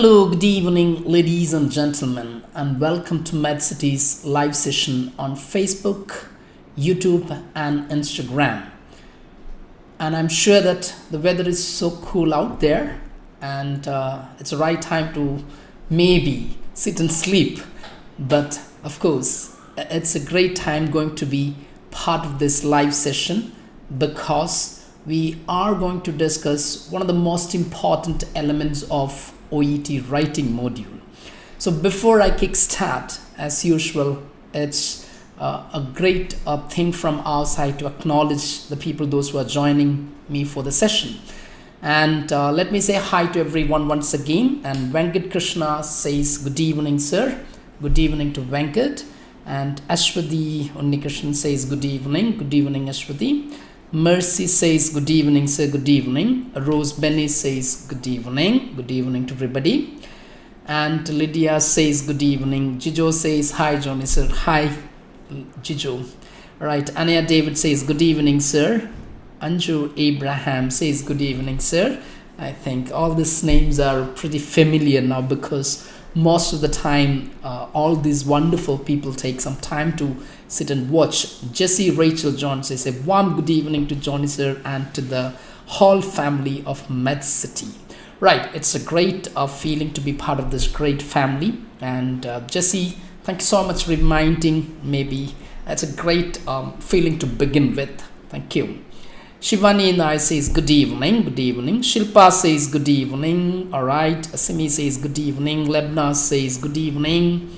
Hello, good evening, ladies and gentlemen, and welcome to MedCity's live session on Facebook, YouTube, and Instagram. And I'm sure that the weather is so cool out there, and it's the right time to maybe sit and sleep. But of course, it's a great time going to be part of this live session because we are going to discuss one of the most important elements of OET writing module. So before I kickstart, as usual, it's a great thing from our side to acknowledge the people, those who are joining me for the session. And let me say hi to everyone once again. And Venkat Krishna says, good evening, sir. Good evening to Venkat. And Ashwati Unnikrishnan says, good evening. Good evening, Ashwati. Mercy says, good evening, sir, good evening. Rose Benny says, good evening. Good evening to everybody. And Lydia says, good evening. Jijo says, hi, Johnny, sir. Hi, Jijo. All right. Anya David says, good evening, sir. Anju Abraham says, good evening, sir. I think all these names are pretty familiar now because most of the time, all these wonderful people take some time to sit and watch. Jesse Rachel John says a warm good evening to Johnny sir and to the whole family of MedCity. Right, it's a great feeling to be part of this great family. And Jesse, thank you so much for reminding. Maybe it's a great feeling to begin with. Thank you. Shivani and I says good evening, good evening. Shilpa says good evening. All right. Asimi says good evening. Lebna says good evening.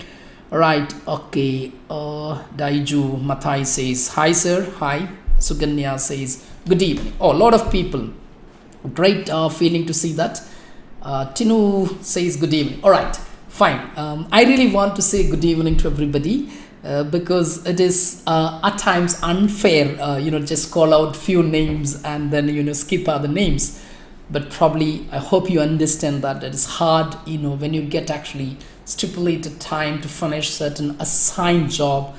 All right. Okay. Daiju Mathai says hi, sir. Hi. Suganya says good evening. Oh, a lot of people. Great feeling to see that. Tinu says good evening. All right. Fine. I really want to say good evening to everybody. Because it is at times unfair, just call out few names and then, skip other names. But probably, I hope you understand that it is hard, when you get actually stipulated time to finish certain assigned job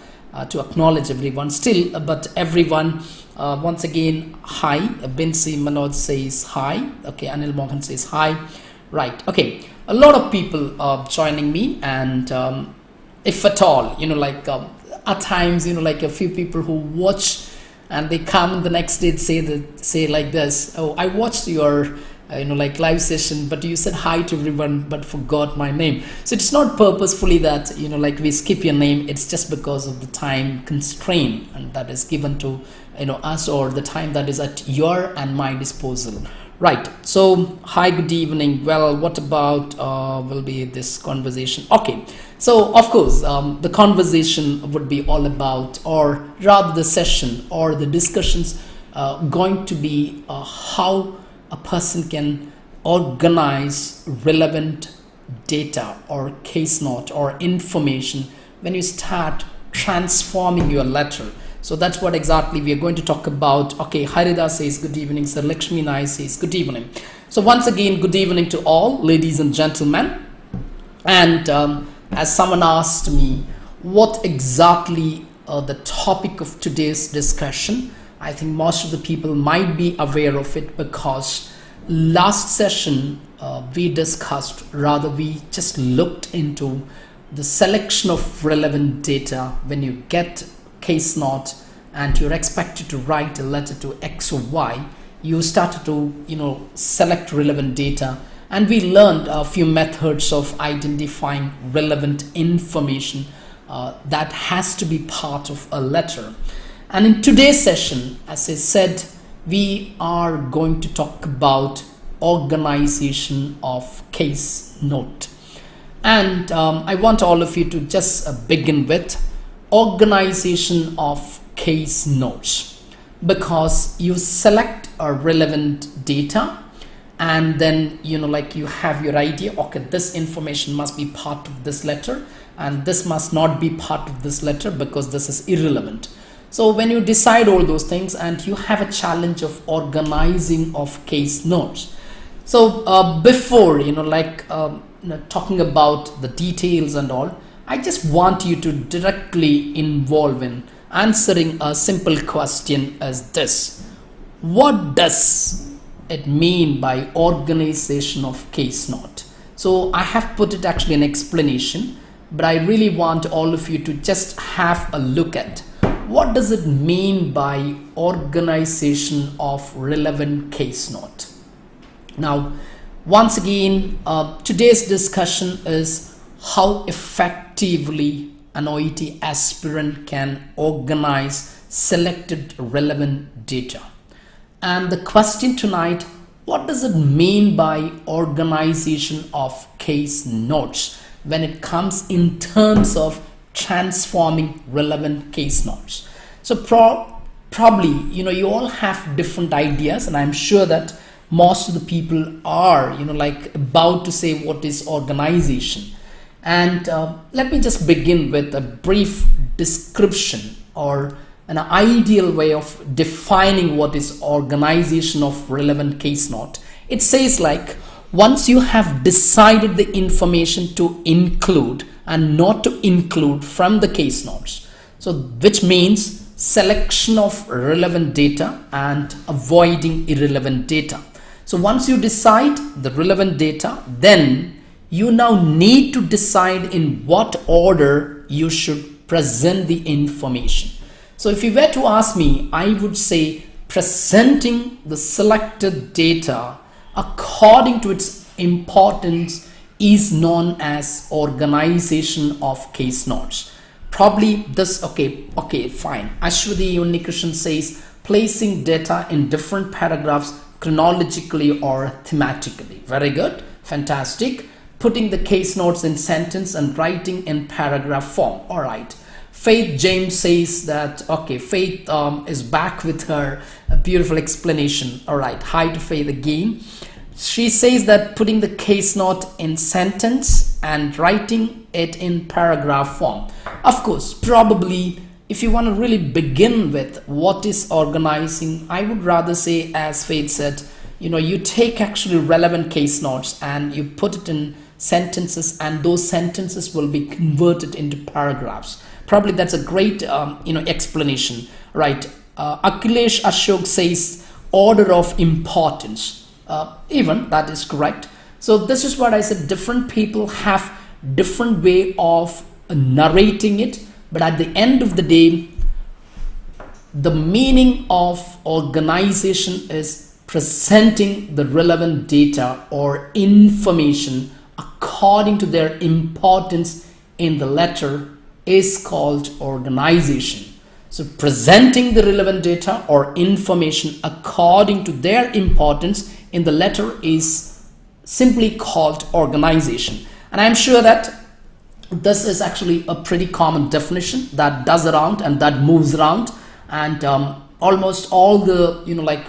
to acknowledge everyone. Still, but everyone, once again, hi. Binsi Manoj says hi. Okay, Anil Mohan says hi. Right, okay. A lot of people are joining me and if at all, at times, like a few people who watch and they come the next day say like this, oh, I watched your, live session, but you said hi to everyone, but forgot my name. So it's not purposefully that, we skip your name. It's just because of the time constraint and that is given to, us or the time that is at your and my disposal. Right. So, hi, good evening. Well, what about will be this conversation? Okay. So, of course, the conversation would be all about, or rather the session or the discussions going to be how a person can organize relevant data or case note or information when you start transforming your letter. So that's what exactly we are going to talk about. Okay, Harida says good evening, sir. Lakshmi Nai says good evening. So once again, good evening to all, ladies and gentlemen. And as someone asked me, what exactly the topic of today's discussion, I think most of the people might be aware of it because last session we just looked into the selection of relevant data when you get case note and you're expected to write a letter to X or Y. You started to select relevant data, and we learned a few methods of identifying relevant information that has to be part of a letter. And in today's session, as I said, we are going to talk about organization of case note. And I want all of you to just begin with organization of case notes, because you select a relevant data and then you have your idea, okay, this information must be part of this letter and this must not be part of this letter because this is irrelevant. So when you decide all those things and you have a challenge of organizing of case notes. So before talking about the details and all, I just want you to directly involve in answering a simple question as this. What does it mean by organization of case note? So I have put it actually an explanation, but I really want all of you to just have a look at what does it mean by organization of relevant case note. Now, once again, today's discussion is how effectively an OET aspirant can organize selected relevant data. And the question tonight, what does it mean by organization of case notes when it comes in terms of transforming relevant case notes? So probably, you all have different ideas, and I'm sure that most of the people are, about to say what is organization. And let me just begin with a brief description or an ideal way of defining what is organization of relevant case note. It says like, once you have decided the information to include and not to include from the case notes, so which means selection of relevant data and avoiding irrelevant data. So once you decide the relevant data, then you now need to decide in what order you should present the information. So if you were to ask me, I would say presenting the selected data according to its importance is known as organization of case notes. Probably this, okay, fine. Ashwati Unnikrishnan says placing data in different paragraphs chronologically or thematically. Very good, fantastic. Putting the case notes in sentence and writing in paragraph form. All right. Faith James says that, okay, Faith is back with her beautiful explanation. All right, hi to Faith again. She says that putting the case note in sentence and writing it in paragraph form. Of course, probably if you want to really begin with what is organizing, I would rather say, as Faith said, you take actually relevant case notes and you put it in sentences, and those sentences will be converted into paragraphs. Probably that's a great explanation, right? Akhilesh Ashok says order of importance. Even that is correct. So this is what I said, different people have different way of narrating it, but at the end of the day, the meaning of organization is presenting the relevant data or information according to their importance in the letter is called organization. So presenting the relevant data or information according to their importance in the letter is simply called organization. And I'm sure that this is actually a pretty common definition that does around and that moves around, and almost all the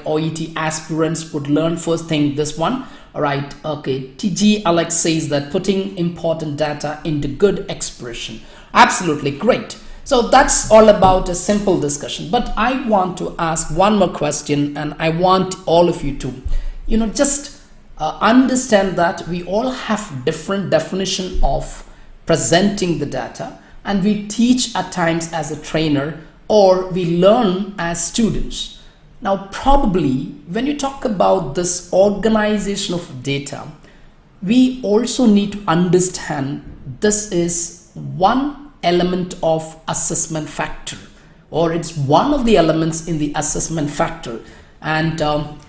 OET aspirants would learn first thing this one. All right, okay. TG Alex says that putting important data into good expression. Absolutely great. So that's all about a simple discussion. But I want to ask one more question, and I want all of you to, just understand that we all have different definition of presenting the data, and we teach at times as a trainer or we learn as students. Now, probably when you talk about this organization of data, we also need to understand this is one element of assessment factor, or it's one of the elements in the assessment factor. And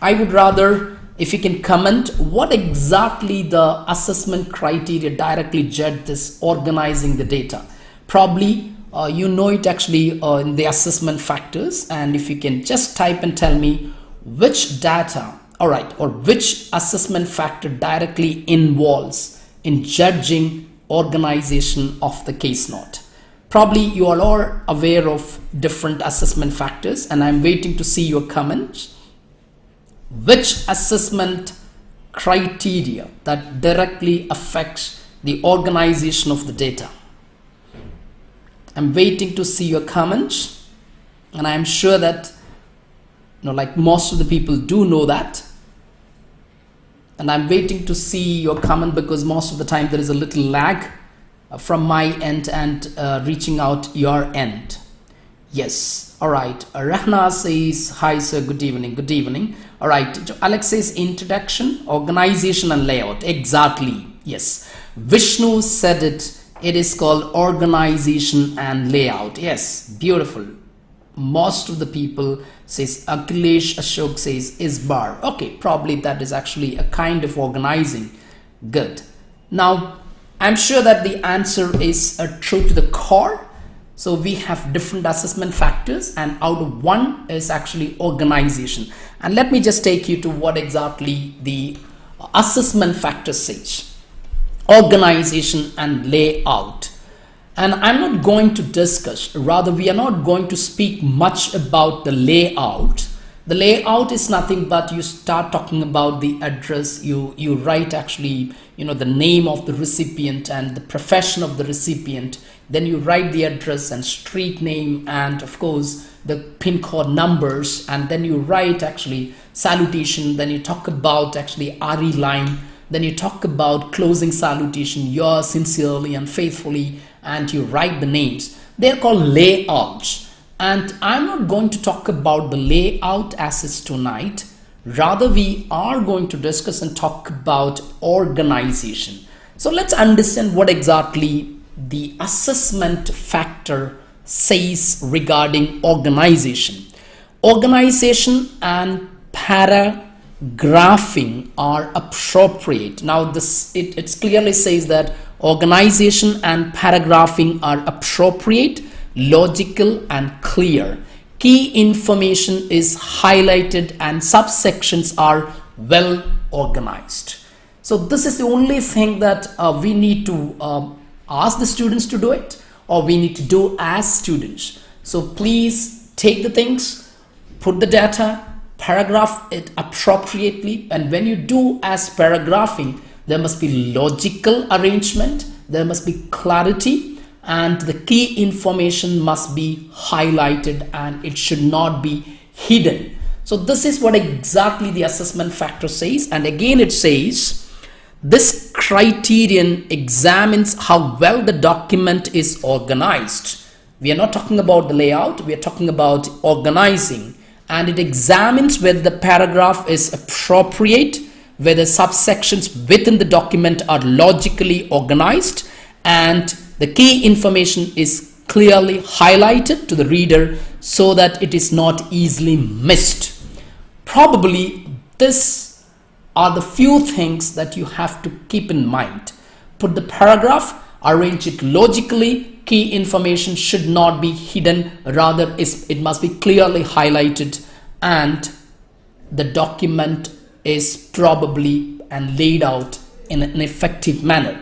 I would rather if you can comment what exactly the assessment criteria directly judge this organizing the data. Probably it actually in the assessment factors, and if you can just type and tell me which data, all right, or which assessment factor directly involves in judging organization of the case note. Probably you all are aware of different assessment factors, and I'm waiting to see your comments. Which assessment criteria that directly affects the organization of the data? I'm waiting to see your comments, and I'm sure that most of the people do know that, and I'm waiting to see your comment because most of the time there is a little lag from my end and reaching out your end. Yes, all right. Rahna says hi sir, good evening. Good evening. All right, Alex says introduction, organization and layout. Exactly, Yes, Vishnu said it. It is called organization and layout. Yes, beautiful. Most of the people says Akhilesh, Ashok says Isbar. Okay, probably that is actually a kind of organizing. Good. Now, I'm sure that the answer is true to the core. So we have different assessment factors, and out of one is actually organization. And let me just take you to what exactly the assessment factor says. Organization and layout. And I'm not going to discuss, rather we are not going to speak much about the layout. The layout is nothing but you start talking about the address, you write actually, the name of the recipient and the profession of the recipient, then you write the address and street name and of course the pin code numbers, and then you write actually salutation, then you talk about actually RE line, then you talk about closing salutation, yours sincerely and faithfully, and you write the names. They're called layouts. And I'm not going to talk about the layout assets tonight. Rather, we are going to discuss and talk about organization. So let's understand what exactly the assessment factor says regarding organization. Organization and paragraphing are appropriate. Now it clearly says that organization and paragraphing are appropriate, logical and clear. Key information is highlighted and subsections are well organized. So this is the only thing that we need to ask the students to do it, or we need to do as students. So please take the things, put the data, paragraph it appropriately, and when you do as paragraphing, there must be logical arrangement, there must be clarity, and the key information must be highlighted and it should not be hidden. So this is what exactly the assessment factor says. And again it says, this criterion examines how well the document is organized. We are not talking about the layout, we are talking about organizing. And it examines whether the paragraph is appropriate, whether subsections within the document are logically organized, and the key information is clearly highlighted to the reader so that it is not easily missed. Probably these are the few things that you have to keep in mind. Put the paragraph, arrange it logically, key information should not be hidden, rather it must be clearly highlighted, and the document is probably and laid out in an effective manner.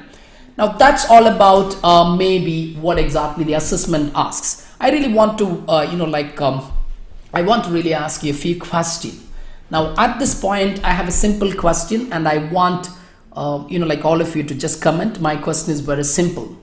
Now that's all about maybe what exactly the assessment asks. I really want to I want to really ask you a few questions. Now at this point I have a simple question, and I want all of you to just comment. My question is very simple.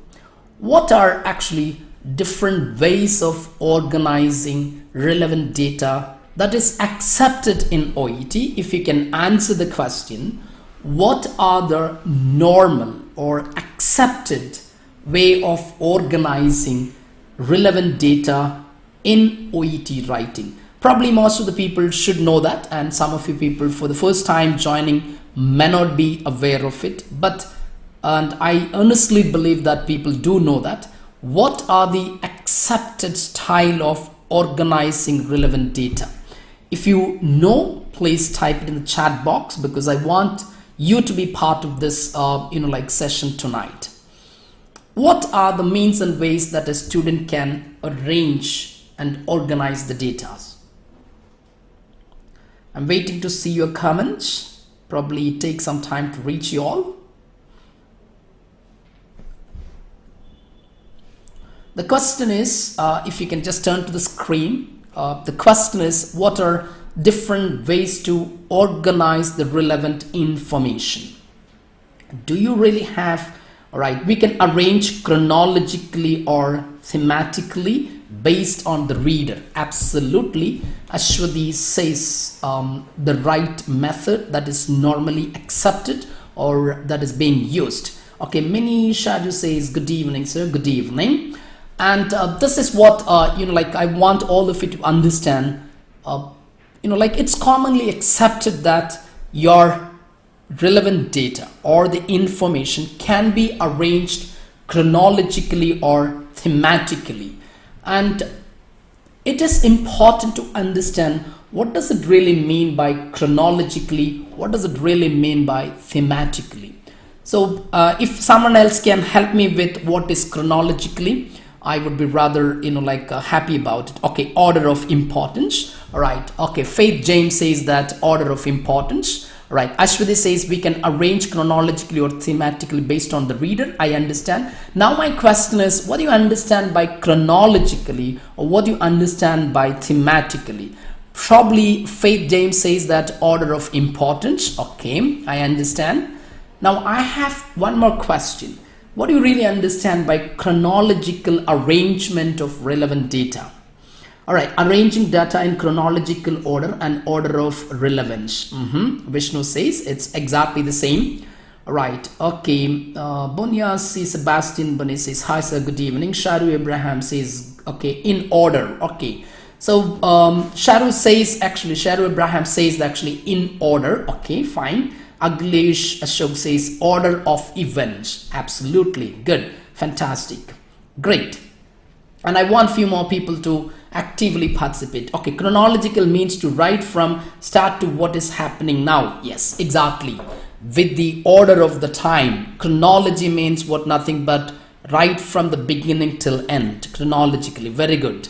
What are actually different ways of organizing relevant data that is accepted in OET? If you can answer the question, what are the normal or accepted way of organizing relevant data in OET writing? Probably most of the people should know that, and some of you people for the first time joining may not be aware of it, and I honestly believe that people do know that. What are the accepted style of organizing relevant data? If you know, please type it in the chat box, because I want you to be part of this session tonight. What are the means and ways that a student can arrange and organize the data? I'm waiting to see your comments. Probably take some time to reach you all. The question is, if you can just turn to the screen, the question is, what are different ways to organize the relevant information? Do you really have, all right, we can arrange chronologically or thematically based on the reader. Absolutely. Ashwati says the right method that is normally accepted or that is being used. Okay, Mini Shaju says good evening, sir. Good evening. And this is what I want all of you to understand. It's commonly accepted that your relevant data or the information can be arranged chronologically or thematically. And it is important to understand what does it really mean by chronologically, what does it really mean by thematically. So if someone else can help me with what is chronologically, I would be rather happy about it. Okay, order of importance. All right. Okay, Faith James says that order of importance. All right, Ashwati says we can arrange chronologically or thematically based on the reader. I understand. Now my question is, what do you understand by chronologically, or what do you understand by thematically? Probably Faith James says that order of importance. Okay, I understand. Now I have one more question. What do you really understand by chronological arrangement of relevant data? All right, arranging data in chronological order and order of relevance. Vishnu says it's exactly the same. All right, okay. Bonya says, Sebastian Bonet says, hi sir, good evening. Sharu Abraham says, okay, in order. Okay, so Sharu Abraham says actually in order. Okay, fine. Aglesh Ashok says order of events. Absolutely good, fantastic, great. And I want few more people to actively participate. Okay, chronological means to write from start to what is happening now. Yes, exactly, with the order of the time. Chronology means what? Nothing but right from the beginning till end, chronologically. Very good.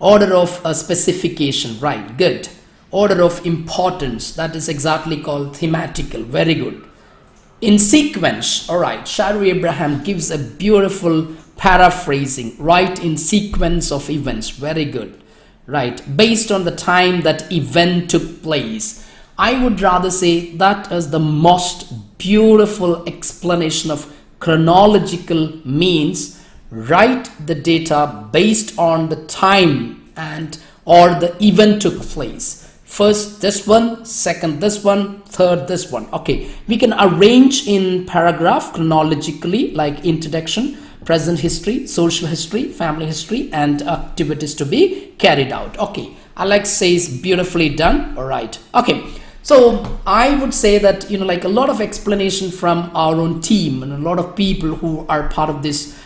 Order of specification, right, good. Order of importance, that is exactly called thematical. Very good. In sequence, all right, Sharu Abraham gives a beautiful paraphrasing, right, in sequence of events. Very good. Right, based on the time that event took place. I would rather say that is the most beautiful explanation of chronological means. Write the data based on the time and or the event took place. First this one, second this one, third this one. Okay, we can arrange in paragraph chronologically, like introduction, present history, social history, family history, and activities to be carried out. Okay, Alex says beautifully done. All right. Okay, so I would say that a lot of explanation from our own team and a lot of people who are part of this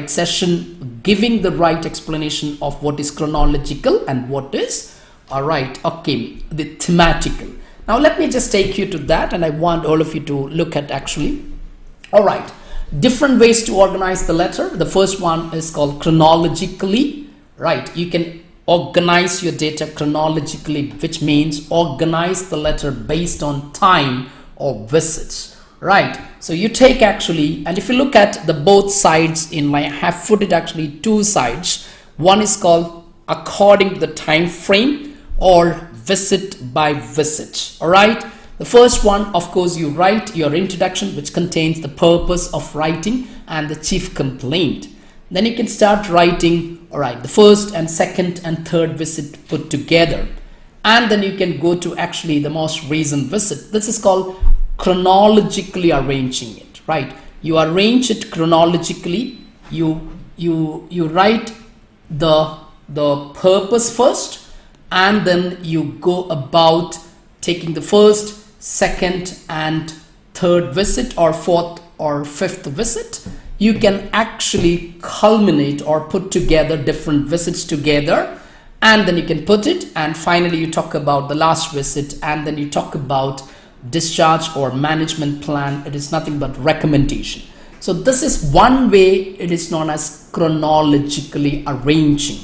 session, giving the right explanation of what is chronological and what is the thematical. Now let me just take you to that, and I want all of you to look at actually. All right, different ways to organize the letter. The first one is called chronologically. Right, you can organize your data chronologically, which means organize the letter based on time or visits. Right, so you take actually, and if you look at the both sides in my, I have put it actually two sides. One is called according to the time frame or visit by visit. All right, the first one, of course, you write your introduction, which contains the purpose of writing and the chief complaint. Then you can start writing, all right, the first and second and third visit put together, and then you can go to actually the most recent visit. This is called chronologically arranging it. Right, you arrange it chronologically. You write the purpose first, and then you go about taking the first, second, and third visit, or fourth or fifth visit. You can actually culminate or put together different visits together, and then you can put it, and finally you talk about the last visit, and then you talk about discharge or management plan. It is nothing but recommendation. So this is one way. It is known as chronologically arranging.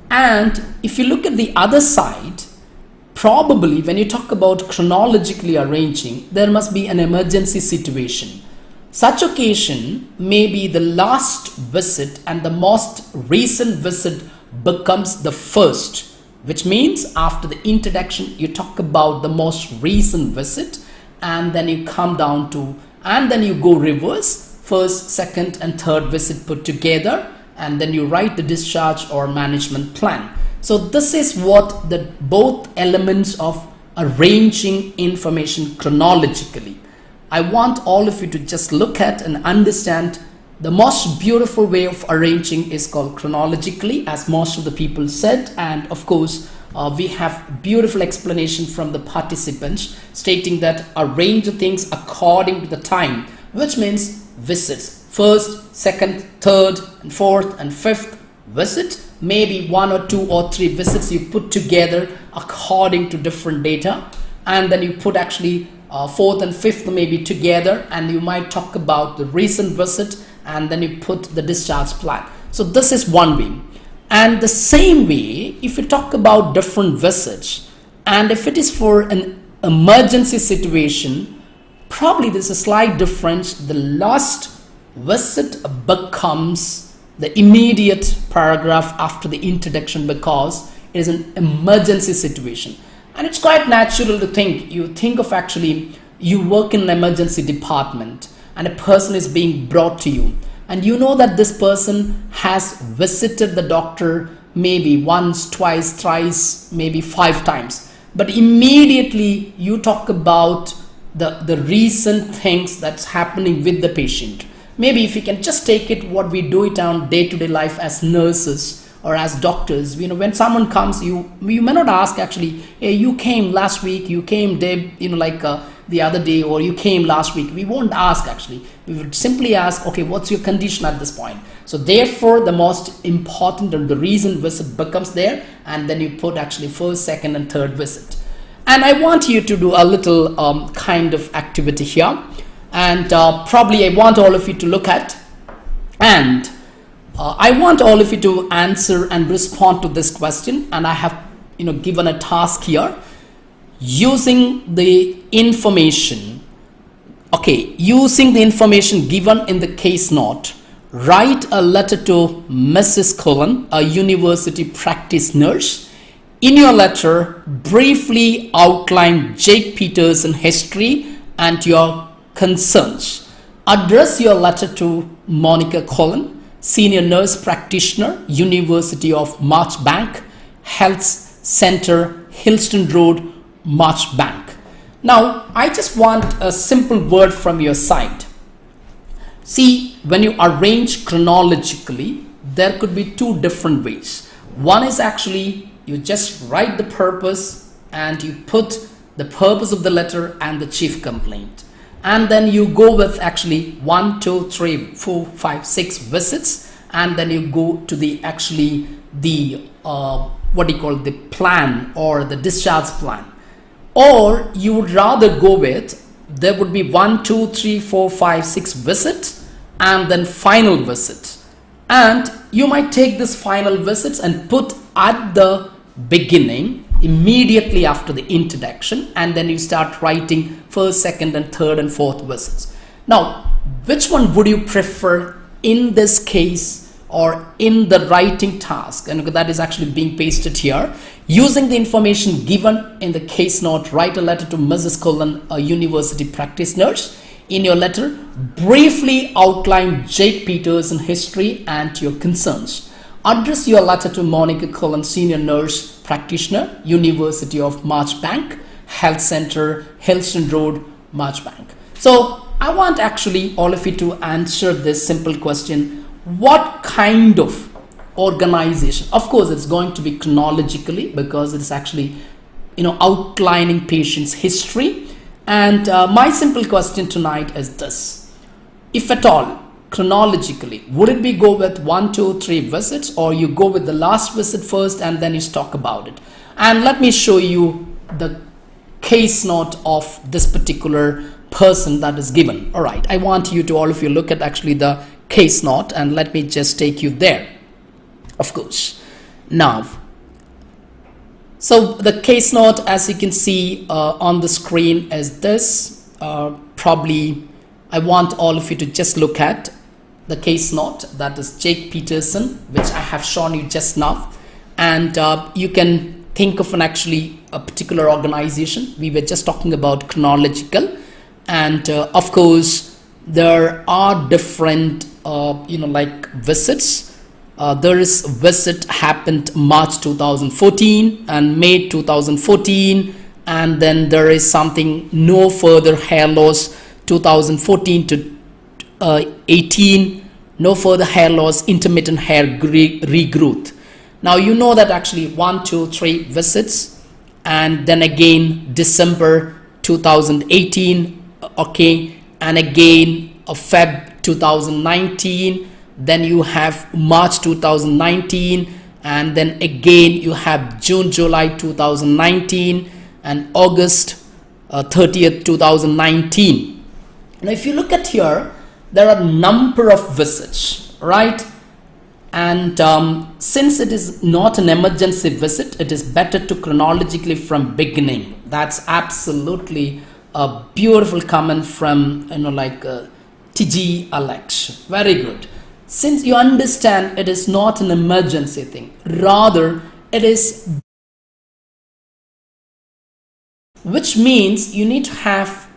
And if you look at the other side, probably when you talk about chronologically arranging, there must be an emergency situation. Such occasion may be the last visit and the most recent visit becomes the first, which means after the introduction you talk about the most recent visit, and then you come down to, and then you go reverse, first, second, and third visit put together, and then you write the discharge or management plan. So this is what the both elements of arranging information chronologically. I want all of you to just look at and understand The most beautiful way of arranging is called chronologically, as most of the people said, and of course we have beautiful explanation from the participants stating that arrange the things according to the time, which means visits, first, second, third, and fourth and fifth visit, maybe 1 or 2 or 3 visits you put together according to different data, and then you put actually fourth and fifth maybe together, and you might talk about the recent visit, and then you put the discharge plan. So this is one way. And the same way, if you talk about different visits, and if it is for an emergency situation, probably there's a slight difference. The last visit becomes the immediate paragraph after the introduction, because it is an emergency situation. And it's quite natural to think, you think of actually, you work in an emergency department and a person is being brought to you, and you know that this person has visited the doctor maybe once, twice, thrice, maybe 5 times, but immediately you talk about the recent things that's happening with the patient. Maybe if you can just take it, what we do it on day-to-day life as nurses or as doctors, you know, when someone comes, you may not ask actually, hey, you came last week, you came day, you know, like the other day, or you came last week. We won't ask actually. We would simply ask, okay, what's your condition at this point? So therefore, the most important and the reason visit becomes there, and then you put actually first, second, and third visit. And I want you to do a little kind of activity here, and probably I want all of you to look at, and I want all of you to answer and respond to this question. And I have, you know, given a task here. Using the information, using the information given in the case note, write a letter to Mrs. Cullen, a university practice nurse. In your letter, briefly outline Jake Peterson history and your concerns. Address your letter to Monica Cullen, senior nurse practitioner, University of Marchbank, Health Center, Hillston Road, Marchbank. Now, I just want a simple word from your side. See, when you arrange chronologically, there could be 2 different ways. One is actually you just write the purpose and you put the purpose of the letter and the chief complaint. And then you go with actually 1, 2, 3, 4, 5, 6 visits, and then you go to the actually the the plan or the discharge plan. Or you would rather go with, there would be 1, 2, 3, 4, 5, 6 visits and then final visit. And you might take this final visits and put at the beginning, immediately after the introduction, and then you start writing first, second, and third and fourth visits. Now, which one would you prefer in this case or in the writing task? And that is actually being pasted here. Using the information given in the case note, write a letter to Mrs. Cullen, a university practice nurse. In your letter, briefly outline Jake Peterson history and your concerns. Address your letter to Monica Cullen, senior nurse practitioner, University of Marchbank, Health Center, Hillston Road, Marchbank. So I want actually all of you to answer this simple question. What kind of organization? Of course, it's going to be chronologically, because it's actually, you know, outlining patient's history. And my simple question tonight is this: if at all, chronologically, would it be go with 1, 2, 3 visits, or you go with the last visit first and then you talk about it? And let me show you the case note of this particular person that is given. All right, I want you to all of you look at actually the case note, and let me just take you there. Of course, now, so the case note, as you can see on the screen, is this. Probably I want all of you to just look at the case note, that is Jake Peterson, which I have shown you just now, and you can think of a particular organization. We were just talking about chronological, and of course there are different like visits. There is a visit happened March 2014 and May 2014, and then there is something no further hair loss 2014 to 18, no further hair loss, intermittent hair regrowth. Now you know that actually 1, 2, 3 visits, and then again December 2018, okay, and again Feb 2019, then you have March 2019, and then again you have June, July 2019, and August 30th 2019. Now if you look at here, there are a number of visits, right? And since it is not an emergency visit, it is better to chronologically from beginning. That's absolutely a beautiful comment from TG Alex. Very good. Since you understand it is not an emergency thing, rather it is, which means you need to have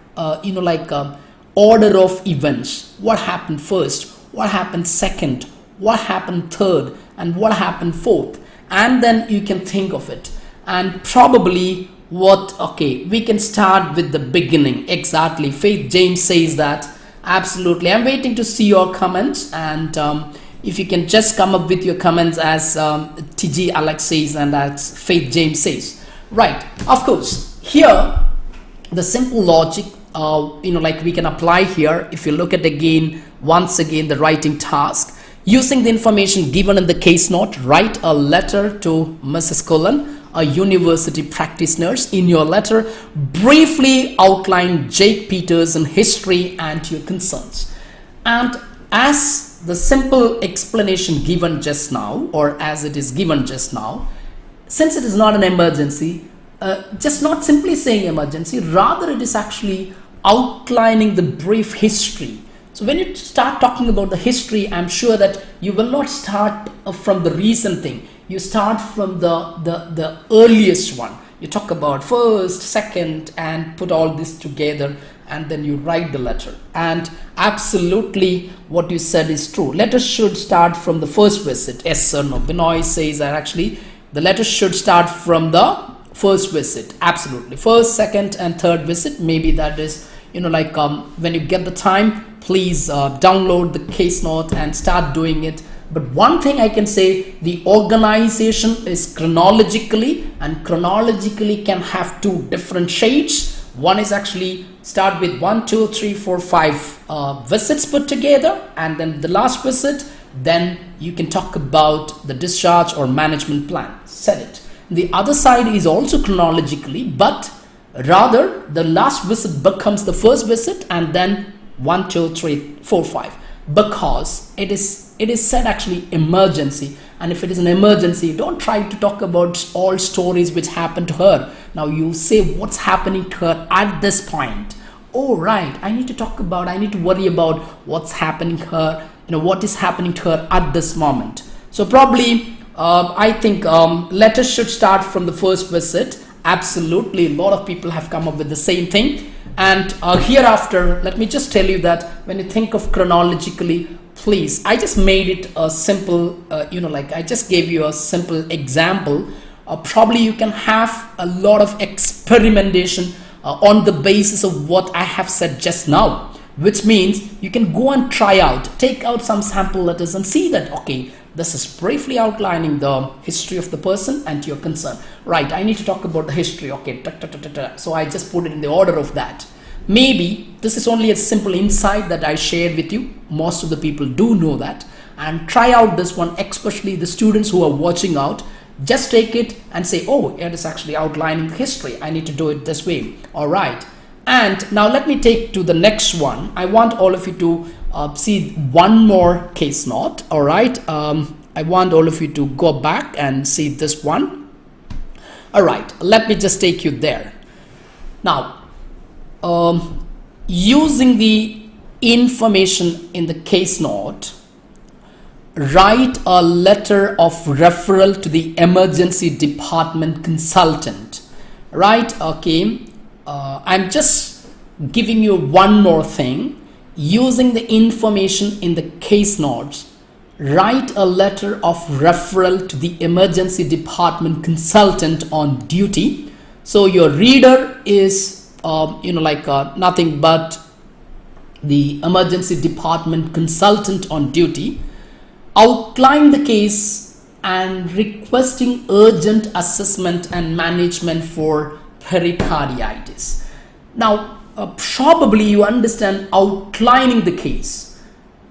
order of events. What happened first, what happened second, what happened third, and what happened fourth, and then you can think of it. And probably we can start with the beginning. Exactly, Faith James says that. Absolutely, I'm waiting to see your comments, and if you can just come up with your comments as TG Alex says and as Faith James says. Right, of course, here the simple logic we can apply here. If you look at once again the writing task, using the information given in the case note, write a letter to Mrs. Cullen, a university practice nurse. In your letter, briefly outline Jake Peterson history and your concerns. And as the simple explanation given just now, or as it is given just now, since it is not an emergency, just not simply saying emergency, rather it is actually outlining the brief history. So when you start talking about the history, I'm sure that you will not start from the recent thing. You start from the earliest one. You talk about first, second, and put all this together, and then you write the letter. And absolutely what you said is true. Letters should start from the first visit. Yes or no? Binoy says that actually the letter should start from the first visit. Absolutely. First, second, and third visit. Maybe that is, when you get the time, please download the case note and start doing it. But one thing I can say, the organization is chronologically, and chronologically can have two different shades. One is actually start with 1, 2, 3, 4, 5 visits put together, and then the last visit, then you can talk about the discharge or management plan. Said it. The other side is also chronologically, but rather the last visit becomes the first visit, and then 1, 2, 3, 4, 5, because it is said actually emergency. And if it is an emergency, don't try to talk about all stories which happened to her. Now you say what's happening to her at this point. Oh right, I need to worry about what's happening to her, what is happening to her at this moment. So probably I think letters should start from the first visit. Absolutely, a lot of people have come up with the same thing. And hereafter, let me just tell you that when you think of chronologically, please, I just made it a simple, I just gave you a simple example. Probably you can have a lot of experimentation on the basis of what I have said just now, which means you can go and try out, take out some sample letters and see that, okay, this is briefly outlining the history of the person and your concern. Right, I need to talk about the history. Okay, so I just put it in the order of that. Maybe this is only a simple insight that I shared with you. Most of the people do know that. And try out this one, especially the students who are watching out. Just take it and say, oh, it is actually outlining history. I need to do it this way. All right. And now let me take to the next one. I want all of you to see one more case note. All right. I want all of you to go back and see this one. All right. Let me just take you there. Now, using the information in the case note, write a letter of referral to the emergency department consultant. Right? Okay. I'm just giving you one more thing. Using the information in the case notes, write a letter of referral to the emergency department consultant on duty. So your reader is nothing but the emergency department consultant on duty, outlined the case and requesting urgent assessment and management for pericarditis. Now, probably you understand outlining the case.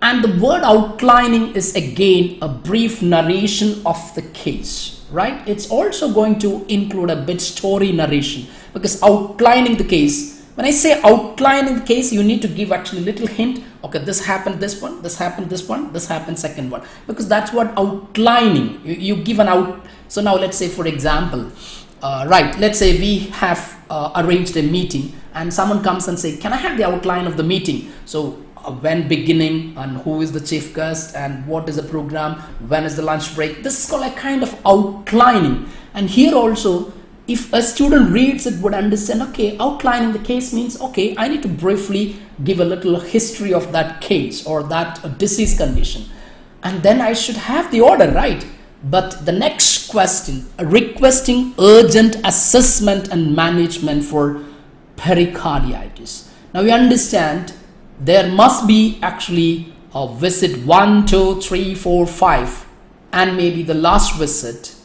And the word outlining is again a brief narration of the case, right? It's also going to include a bit story narration, because outlining the case, when I say outlining the case, you need to give actually little hint. Okay, this happened, this one, this happened, this one, this happened, second one, because that's what outlining, you give an out. So now let's say, for example, right, let's say we have arranged a meeting and someone comes and say, can I have the outline of the meeting? So when beginning and who is the chief guest and what is the program, when is the lunch break. This is called a kind of outlining. And here also, if a student reads it, would understand, okay, outlining the case means, okay, I need to briefly give a little history of that case or that disease condition. And then I should have the order, right? But the next question, requesting urgent assessment and management for pericarditis. Now we understand there must be actually a visit 1, 2, 3, 4, 5 and maybe the last visit.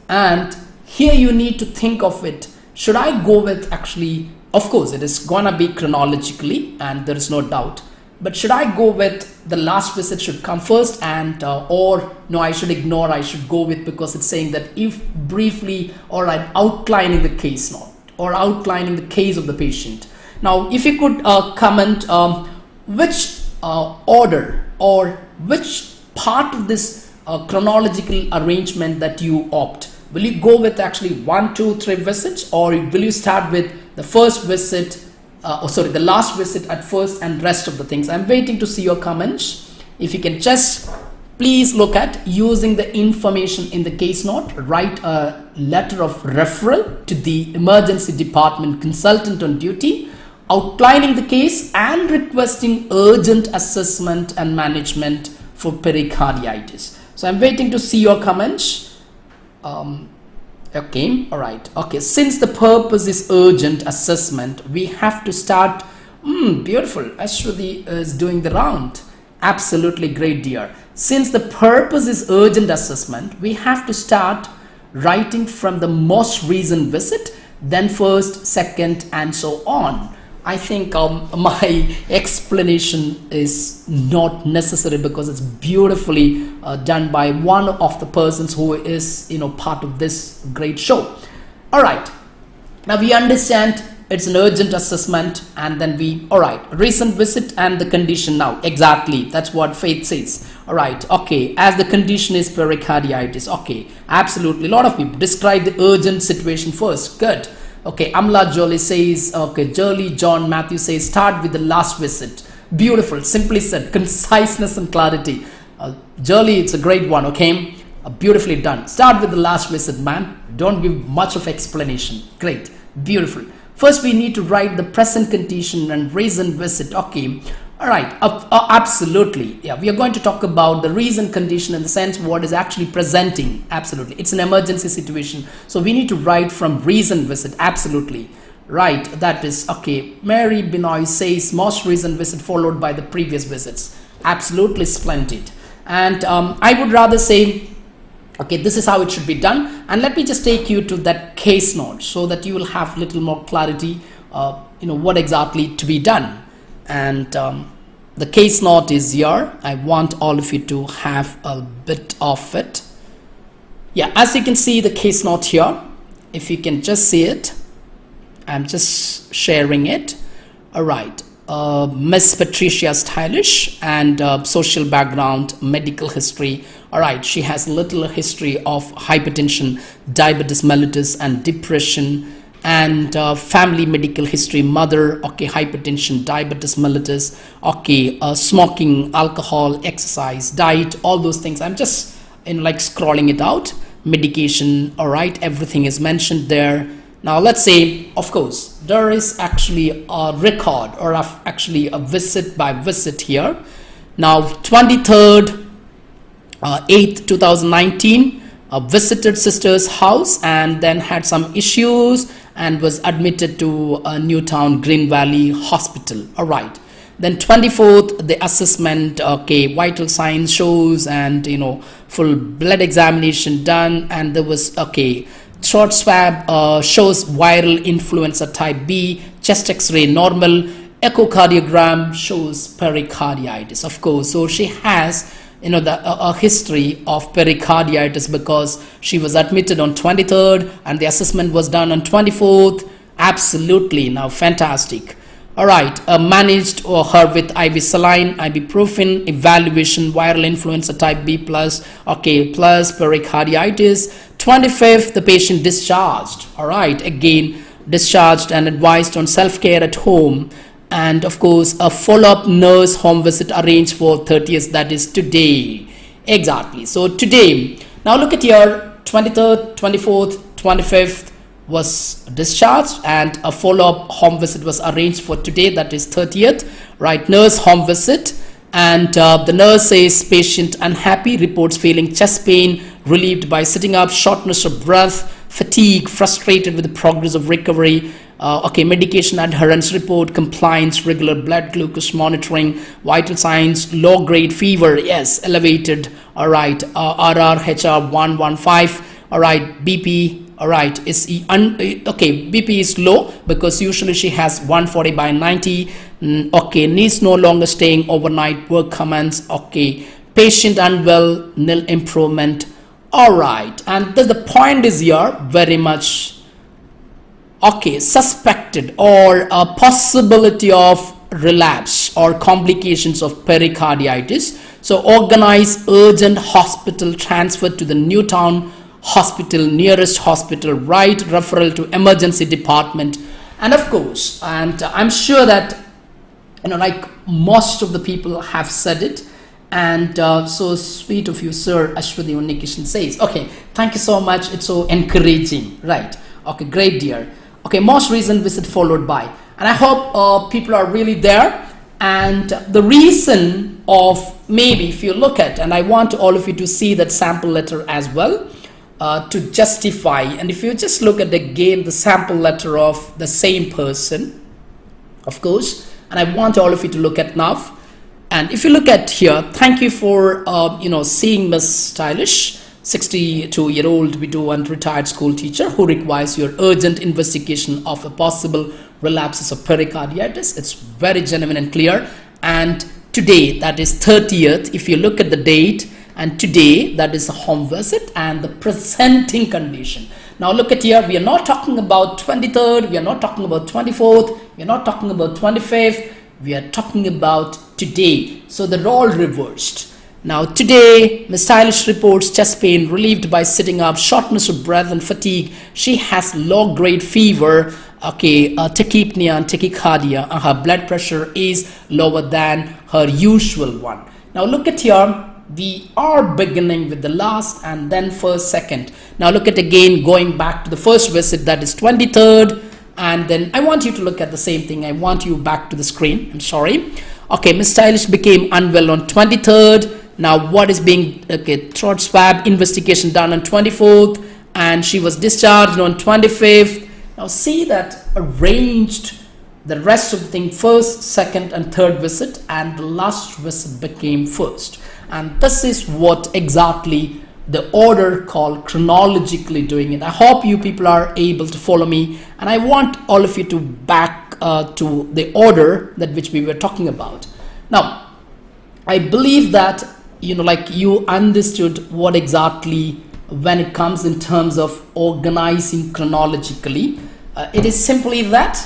And here you need to think of it. Should I go with actually, of course it is gonna be chronologically and there is no doubt, but should I go with the last visit should come first and or no, I should ignore, I should go with, because it's saying that if briefly or I'm outlining the case note or outlining the case of the patient. Now if you could comment which order or which part of this chronological arrangement that you opt. Will you go with actually 1, 2, 3 visits, or will you start with the first visit, the last visit at first and rest of the things? I'm waiting to see your comments. If you can just please look at using the information in the case note, write a letter of referral to the emergency department consultant on duty, outlining the case and requesting urgent assessment and management for pericarditis. So I'm waiting to see your comments. Okay, all right. Okay, since the purpose is urgent assessment, we have to start. Beautiful. Ashwati is doing the round. Absolutely great, dear. Since the purpose is urgent assessment, we have to start writing from the most recent visit, then first, second, and so on. I think my explanation is not necessary because it's beautifully done by one of the persons who is, part of this great show. All right. Now we understand it's an urgent assessment, and then recent visit and the condition now. Exactly. That's what Faith says. All right. Okay. As the condition is pericarditis. Okay. Absolutely. A lot of people describe the urgent situation first. Good. Okay, Amla Jolie says, okay, Jolie, John, Matthew says, start with the last visit. Beautiful, simply said, conciseness and clarity. Jolie, it's a great one, okay? Beautifully done. Start with the last visit, man. Don't give much of explanation. Great, beautiful. First, we need to write the present condition and recent visit, okay? All right, absolutely. Yeah, we are going to talk about the recent condition in the sense what is actually presenting. Absolutely. It's an emergency situation. So we need to write from recent visit. Absolutely. Right. That is, okay. Mary Binoy says most recent visit followed by the previous visits. Absolutely splendid. And I would rather say, okay, this is how it should be done. And let me just take you to that case note so that you will have little more clarity, what exactly to be done. And the case note is here. I want all of you to have a bit of it. Yeah, as you can see the case note here, if you can just see it, I'm just sharing it. All right, Miss Patricia Stylish and social background, medical history. All right, she has a little history of hypertension, diabetes mellitus and depression, and family medical history, mother, okay, hypertension, diabetes mellitus, okay, smoking, alcohol, exercise, diet, all those things. I'm just scrolling it out. Medication, all right, everything is mentioned there. Now let's say, of course, there is actually a record or actually a visit by visit here. Now 23rd 8th 2019, visited sister's house and then had some issues and was admitted to Newtown Green Valley Hospital. All right. Then 24th, the assessment, okay, vital signs shows, and full blood examination done, and there was, okay, throat swab shows viral influenza type B, chest x-ray normal, echocardiogram shows pericarditis, of course. So she has a history of pericarditis because she was admitted on 23rd and the assessment was done on 24th. Absolutely, now fantastic. All right, managed her with IV saline, ibuprofen, evaluation, viral influenza type B plus, okay, plus pericarditis. 25th, the patient discharged. All right, again discharged and advised on self-care at home. And of course, a follow-up nurse home visit arranged for 30th, that is today. Exactly. So today, now look at here, 23rd, 24th, 25th was discharged, and a follow-up home visit was arranged for today, that is 30th, right? Nurse home visit, and the nurse says patient unhappy, reports feeling chest pain, relieved by sitting up, shortness of breath, fatigue, frustrated with the progress of recovery. Okay, medication adherence report, compliance, regular blood glucose monitoring, vital signs, low grade fever, yes, elevated. All right, RR, HR 115. All right, BP. All right, okay, BP is low because usually she has 140/90. Okay, needs no longer staying overnight, work comments. Okay, patient unwell, nil improvement. All right, and the point is here very much, okay, suspected or a possibility of relapse or complications of pericarditis. So organize urgent hospital transfer to the Newtown hospital, nearest hospital, right? Referral to emergency department. And of course, and I'm sure that like most of the people have said it, and so sweet of you, sir. Ashwati Unnikishan says, okay, thank you so much, it's so encouraging, right? Okay, great, dear. Okay, most recent visit followed by, and I hope people are really there. And the reason of, maybe if you look at, and I want all of you to see that sample letter as well, to justify. And if you just look at again the sample letter of the same person, of course, and I want all of you to look at now. And if you look at here, thank you for seeing Miss Stylish, 62-year-old widow and retired school teacher who requires your urgent investigation of a possible relapses of pericarditis. It's very genuine and clear. And today, that is 30th, if you look at the date, and today, that is a home visit and the presenting condition. Now look at here, we are not talking about 23rd, we are not talking about 24th, we are not talking about 25th, we are talking about today. So the role reversed. Now today, Ms. Stylish reports chest pain relieved by sitting up, shortness of breath and fatigue. She has low grade fever, okay, tachypnea and tachycardia. Her blood pressure is lower than her usual one. Now look at here, we are beginning with the last and then first, second. Now look at again, going back to the first visit, that is 23rd. And then I want you to look at the same thing. I want you back to the screen. I'm sorry. Okay, Ms. Stylish became unwell on 23rd. Now what is being, okay, throat swab investigation done on 24th, and she was discharged on 25th. Now see that arranged the rest of the thing, first, second and third visit, and the last visit became first. And this is what exactly the order called chronologically doing it. I hope you people are able to follow me, and I want all of you to back to the order that which we were talking about. Now, I believe that like you understood what exactly when it comes in terms of organizing chronologically. It is simply that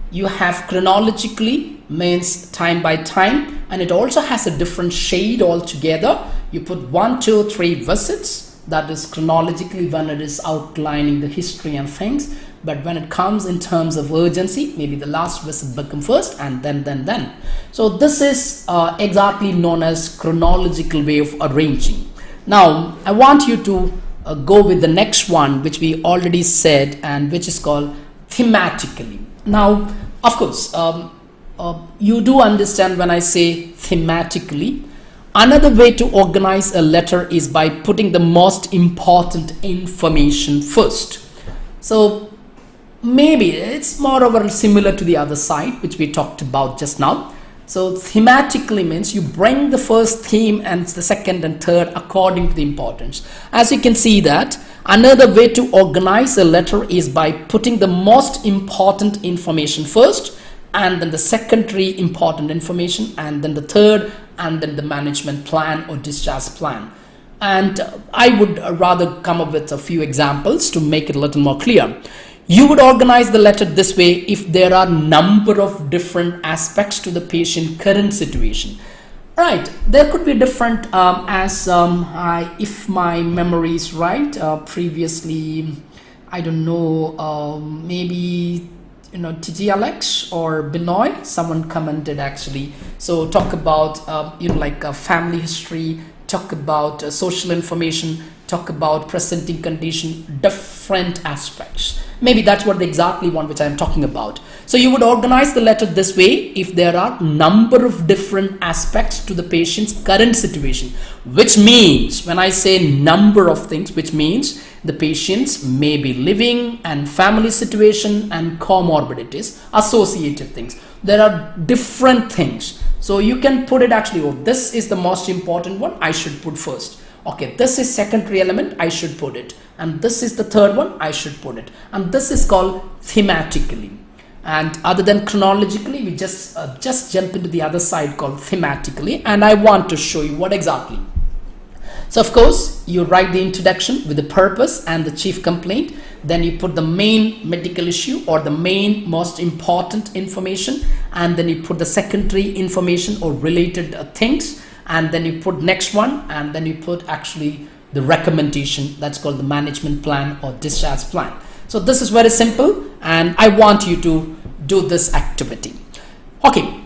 you have chronologically means time by time, and it also has a different shade altogether. You put 1, 2, 3 visits, that is chronologically when it is outlining the history and things. But when it comes in terms of urgency, maybe the last visit become first and then. So this is exactly known as chronological way of arranging. Now I want you to go with the next one, which we already said, and which is called thematically. Now, of course, you do understand when I say thematically. Another way to organize a letter is by putting the most important information first. So maybe it's more or less similar to the other side, which we talked about just now. So thematically means you bring the first theme and the second and third according to the importance. As you can see that another way to organize a letter is by putting the most important information first, and then the secondary important information, and then the third, and then the management plan or discharge plan. And I would rather come up with a few examples to make it a little more clear. You would organize the letter this way if there are number of different aspects to the patient current situation. Right, there could be different if my memory is right, previously, I don't know, maybe TGLX or Binoy, someone commented actually. So talk about like a family history, talk about social information, talk about presenting condition, different aspects. Maybe that's what the exactly one which I'm talking about. So you would organize the letter this way if there are number of different aspects to the patient's current situation, which means when I say number of things, which means the patients may be living and family situation and comorbidities, associated things. There are different things. So you can put it actually, oh, this is the most important one, I should put first. Okay, this is secondary element, I should put it. And this is the third one, I should put it. And this is called thematically. And other than chronologically, we just jump into the other side called thematically. And I want to show you what exactly. So of course, you write the introduction with the purpose and the chief complaint. Then you put the main medical issue or the main most important information. And then you put the secondary information or related things. And then you put next one. And then you put actually the recommendation. That's called the management plan or discharge plan. So this is very simple. And I want you to do this activity. Okay.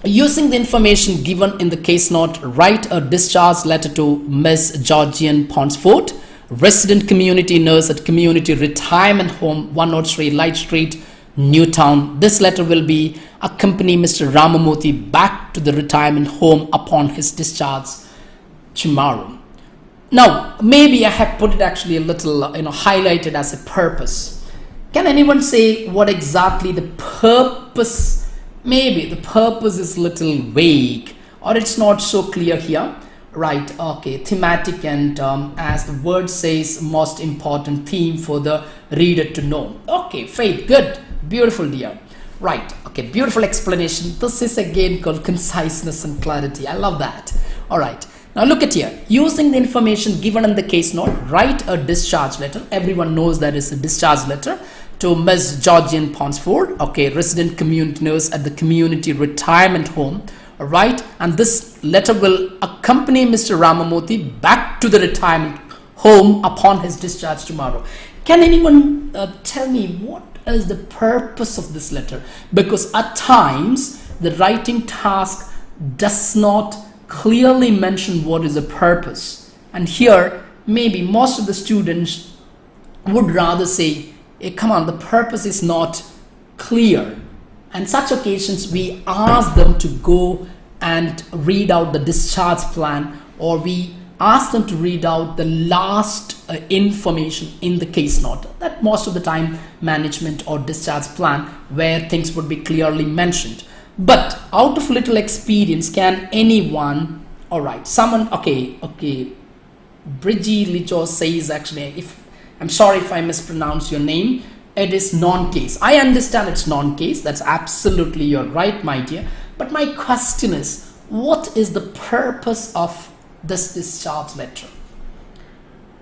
Using the information given in the case note, write a discharge letter to Ms. Georgian Ponsford, resident community nurse at Community Retirement Home, 103 Light Street, Newtown. This letter will be accompany Mr. Ramamurthy back to the retirement home upon his discharge tomorrow. Now, maybe I have put it actually a little, highlighted as a purpose. Can anyone say what exactly the purpose? Maybe the purpose is a little vague or it's not so clear here. Right, okay, thematic and as the word says, most important theme for the reader to know. Okay, Faith, good, beautiful dear. Right, okay, beautiful explanation. This is again called conciseness and clarity. I love that. All right, now look at here. Using the information given in the case note, write a discharge letter. Everyone knows that is a discharge letter to Ms. Georgian Ponsford, okay, resident community nurse at the Community Retirement Home. All right, and this letter will accompany Mr. Ramamurthy back to the retirement home upon his discharge tomorrow. Can anyone tell me what is the purpose of this letter? Because at times the writing task does not clearly mention what is the purpose, and here maybe most of the students would rather say, hey, come on, the purpose is not clear. And such occasions we ask them to go and read out the discharge plan, or we ask them to read out the last information in the case note. That most of the time management or discharge plan where things would be clearly mentioned. But out of little experience, can anyone, all right, someone, okay, Bridgie Licho says actually, if I'm sorry if I mispronounce your name, it is non-case. I understand it's non-case. That's absolutely you're right, my dear. But my question is, what is the purpose of this discharge letter?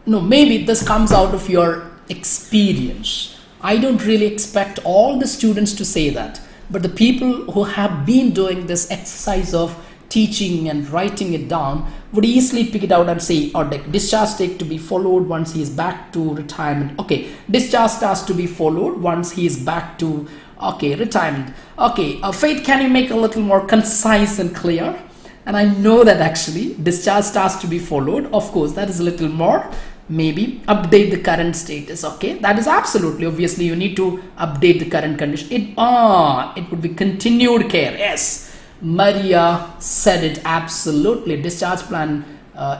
No, maybe this comes out of your experience. I don't really expect all the students to say that. But the people who have been doing this exercise of teaching and writing it down would easily pick it out and say, or discharge take to be followed once he is back to retirement. Okay, discharge task to be followed once he is back to, okay, retirement. Okay, Faith, can you make a little more concise and clear? And I know that actually discharge task to be followed, of course, that is a little more. Maybe update the current status. Okay, that is absolutely, obviously you need to update the current condition. It would be continued care. Yes, Maria said it absolutely. Discharge plan,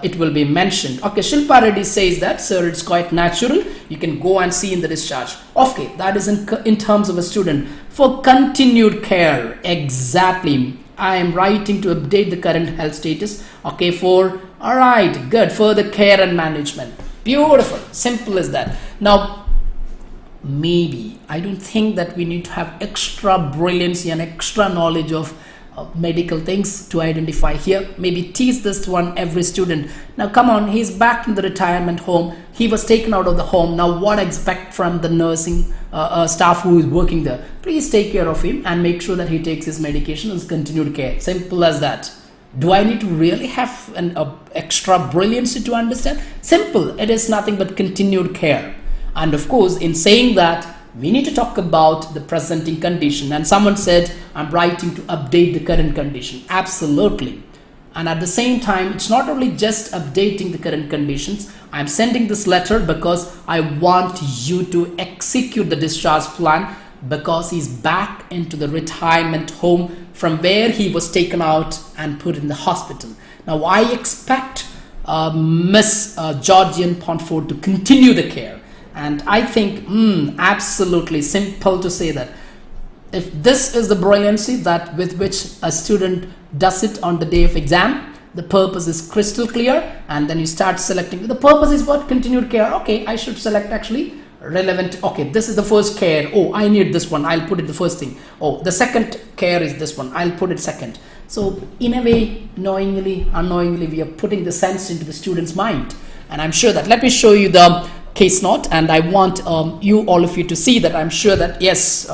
it will be mentioned. Okay, Shilpa Reddy says that, sir, it's quite natural. You can go and see in the discharge. Okay, that is in terms of a student. For continued care, exactly. I am writing to update the current health status. Okay, for, all right, good, for the care and management. Beautiful, simple as that. Now, maybe I don't think that we need to have extra brilliancy and extra knowledge of medical things to identify here. Maybe teach this one every student. Now come on, he's back in the retirement home. He was taken out of the home. Now what I expect from the nursing staff who is working there? Please take care of him and make sure that he takes his medication and continued care. Simple as that. Do I need to really have an extra brilliancy to understand? Simple. It is nothing but continued care. And of course, in saying that, we need to talk about the presenting condition. And someone said, I'm writing to update the current condition. Absolutely. And at the same time, it's not only just updating the current conditions. I'm sending this letter because I want you to execute the discharge plan, because he's back into the retirement home from where he was taken out and put in the hospital. Now, I expect Miss Georgian Pontford to continue the care. And I think, absolutely simple to say that if this is the brilliancy that with which a student does it on the day of exam, the purpose is crystal clear, and then you start selecting. The purpose is what? Continued care. Okay, I should select actually relevant. Okay, this is the first care. Oh, I need this one. I'll put it the first thing. Oh, the second care is this one. I'll put it second. So in a way, knowingly, unknowingly, we are putting the sense into the student's mind. And I'm sure that, let me show you the case note, and I want all of you to see that I'm sure that yes,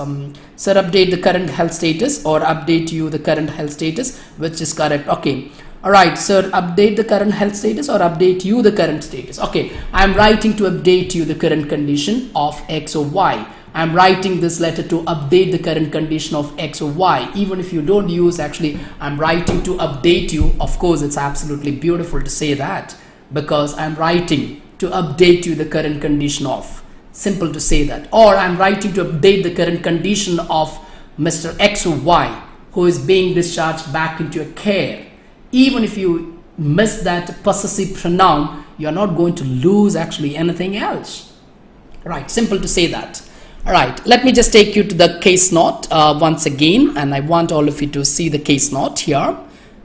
sir, update the current health status, or update you the current health status, which is correct. Okay, all right, sir, update the current health status or update you the current status. Okay, I'm writing to update you the current condition of X or Y. I'm writing this letter to update the current condition of X or Y. Even if you don't use actually, I'm writing to update you. Of course, it's absolutely beautiful to say that, because I'm writing to update you the current condition of. Simple to say that. Or I'm writing to update the current condition of Mr. X or Y, who is being discharged back into your care. Even if you miss that possessive pronoun, you're not going to lose actually anything else. Right, simple to say that. All right, let me just take you to the case note once again, and I want all of you to see the case note here.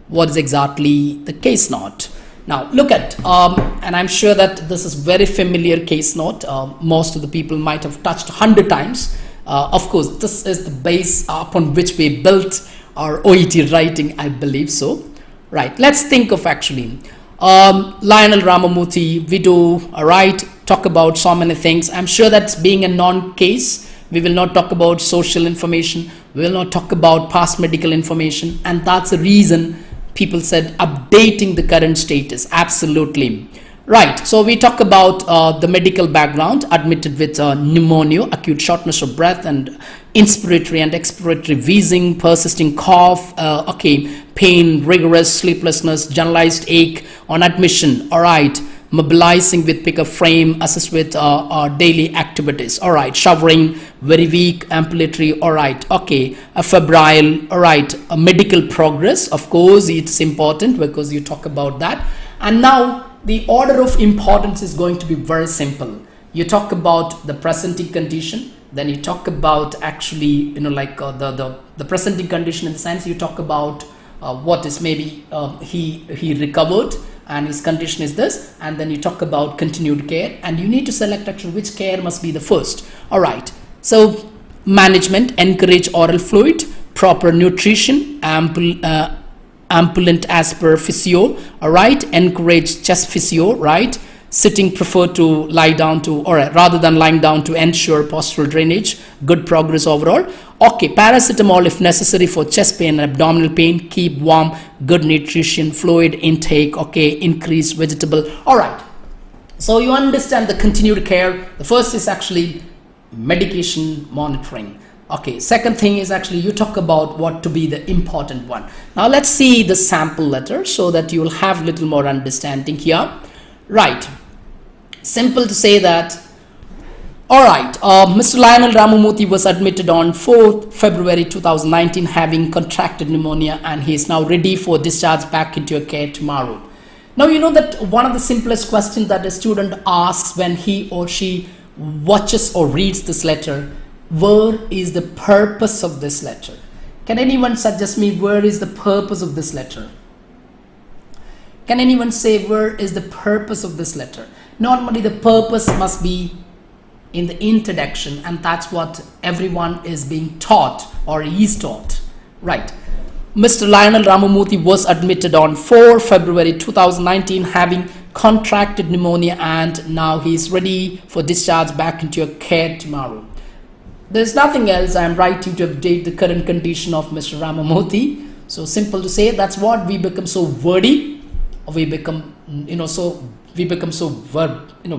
What is exactly the case note? Now look at, and I'm sure that this is very familiar case note. Most of the people might have touched 100 times. Of course, this is the base upon which we built our OET writing, I believe so. Right, let's think of actually Lionel Ramamurthy, widow, all right, talk about so many things. I'm sure that's being a non-case. We will not talk about social information. We will not talk about past medical information. And that's the reason people said updating the current status. Absolutely. Right. So we talk about the medical background, admitted with pneumonia, acute shortness of breath, and inspiratory and expiratory wheezing, persisting cough, pain, rigorous sleeplessness, generalized ache on admission. All right. Mobilizing with pick-up frame, assist with daily activities. All right. Showering, very weak, ambulatory. All right. Okay. A febrile. All right. A medical progress. Of course, it's important because you talk about that. And now the order of importance is going to be very simple. You talk about the presenting condition, then you talk about actually, the presenting condition in the sense you talk about what is maybe he recovered and his condition is this, and then you talk about continued care, and you need to select actually which care must be the first. All right. So management, encourage oral fluid, proper nutrition, ambulant as per physio, all right, encourage chest physio, right, sitting prefer to lie down to, or rather than lying down to ensure postural drainage, good progress overall. Okay, paracetamol if necessary for chest pain and abdominal pain, keep warm, good nutrition, fluid intake, okay, increase vegetable, all right. So you understand the continued care. The first is actually medication monitoring. Okay, second thing is actually you talk about what to be the important one. Now let's see the sample letter so that you will have little more understanding here. Right, simple to say that. All right, Mr. Lionel Ramamurthy was admitted on 4th February 2019 having contracted pneumonia, and he is now ready for discharge back into your care tomorrow. Now you know that one of the simplest questions that a student asks when he or she watches or reads this letter, where is the purpose of this letter? Can anyone suggest me where is the purpose of this letter? Can anyone say where is the purpose of this letter? Normally the purpose must be in the introduction, and that's what everyone is being taught or is taught, right? Mr. Lionel Ramamurthy was admitted on 4 February 2019 having contracted pneumonia, and now he is ready for discharge back into your care tomorrow. There's nothing else. I am writing to update the current condition of Mr. Ramamurthy. So simple to say, that's what we become so wordy, we become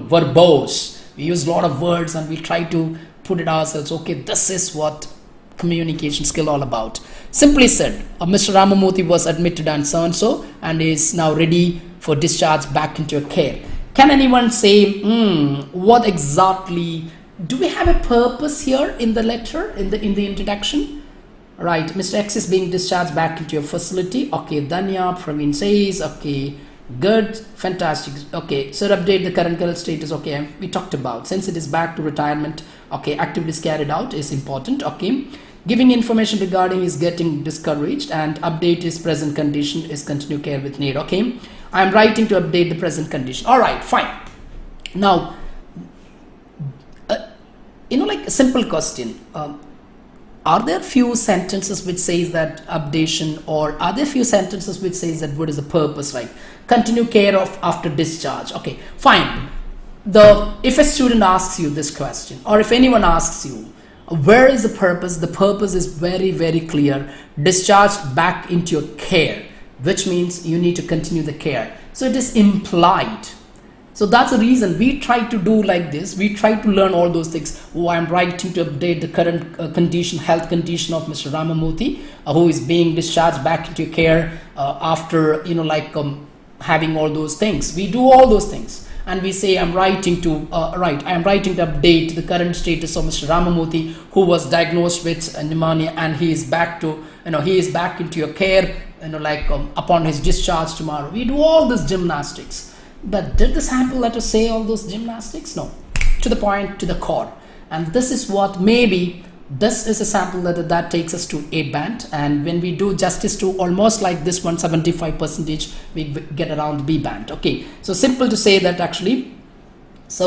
verbose. We use a lot of words and we try to put it ourselves. Okay, this is what communication skill all about. Simply said, Mr. Ramamurthy was admitted and so and so, and is now ready for discharge back into your care. Can anyone say what exactly? Do we have a purpose here in the letter, in the introduction? Right, Mr. X is being discharged back into your facility. Okay, Danya, Praveen says, okay, good, fantastic. Okay, so update the current status. Okay, we talked about, since it is back to retirement, okay, activities carried out is important. Okay, giving information regarding is getting discouraged, and update is present condition is continue care with need. Okay, I am writing to update the present condition. All right, fine. Now, like a simple question. Are there few sentences which says that updation, or are there few sentences which says that what is the purpose, right? Continue care of after discharge. Okay, fine. If a student asks you this question, or if anyone asks you, where is the purpose? The purpose is very, very clear. Discharged back into your care, which means you need to continue the care. So it is implied. So that's the reason we try to do like this. We try to learn all those things. Oh, I'm writing to update the current health condition of Mr. Ramamurthy, who is being discharged back into care after, having all those things. We do all those things. And we say, I'm writing to update the current status of Mr. Ramamurthy, who was diagnosed with pneumonia, and he is back to, he is back into your care, upon his discharge tomorrow. We do all this gymnastics. But did the sample letter say all those gymnastics? No. To the point, to the core. And this is what maybe, this is a sample letter that takes us to A band. And when we do justice to almost like this one, 75%, we get around the B band. Okay. So simple to say that actually, this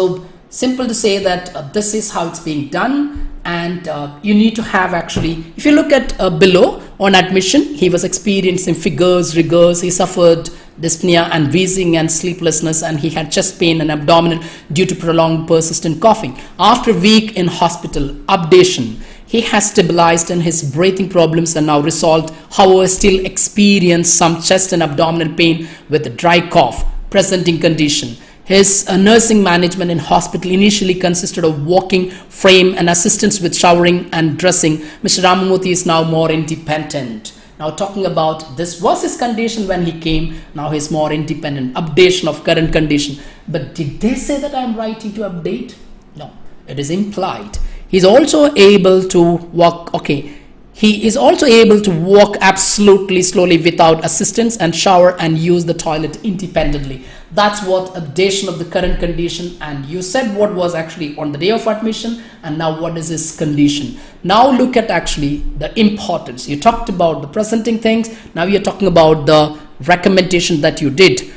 is how it's being done. And you need to have actually, if you look at below on admission, he was experiencing figures, rigors, he suffered dyspnea and wheezing and sleeplessness, and he had chest pain and abdominal due to prolonged persistent coughing. After a week in hospital, updation, he has stabilized and his breathing problems are now resolved, however still experience some chest and abdominal pain with a dry cough, presenting condition. His nursing management in hospital initially consisted of walking frame and assistance with showering and dressing. Mr. Ramamurthy is now more independent. Now talking about, this was his condition when he came, now he's more independent, updation of current condition. But did they say that I'm writing to update? No, it is implied. He's also able to walk, okay, he is also able to walk absolutely slowly without assistance and shower and use the toilet independently. That's what updation of the current condition. And you said what was actually on the day of admission, and now what is his condition. Now look at actually the importance. You talked about the presenting things. Now you're talking about the recommendation that you did.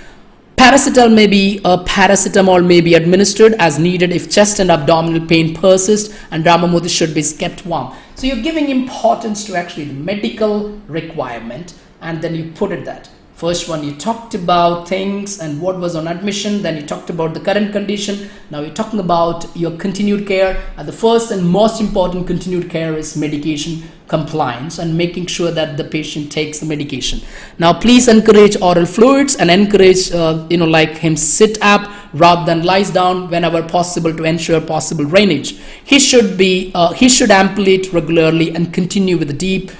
Paracetamol may be administered as needed if chest and abdominal pain persist, and Ramamurthy should be kept warm. So you're giving importance to actually the medical requirement, and then you put it that. First one, you talked about things and what was on admission. Then you talked about the current condition. Now you're talking about your continued care. And the first and most important continued care is medication compliance and making sure that the patient takes the medication. Now please encourage oral fluids and encourage like him sit up rather than lies down whenever possible to ensure possible drainage. He should ambulate regularly and continue with the deep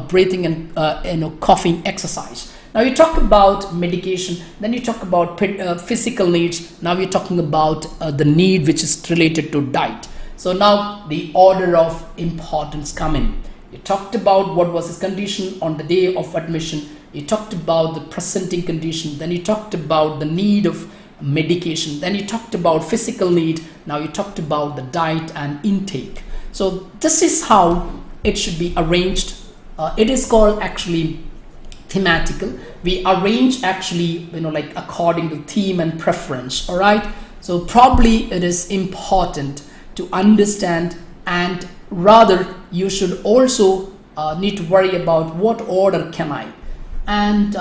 breathing and coughing exercise. Now you talk about medication, then you talk about physical needs. Now you're talking about the need which is related to diet. So now the order of importance come in. You talked about what was his condition on the day of admission. You talked about the presenting condition. Then you talked about the need of medication. Then you talked about physical need. Now you talked about the diet and intake. So this is how it should be arranged it is called actually thematical. We arrange actually, like according to theme and preference. All right, so probably it is important to understand, and rather you should also need to worry about what order can I. And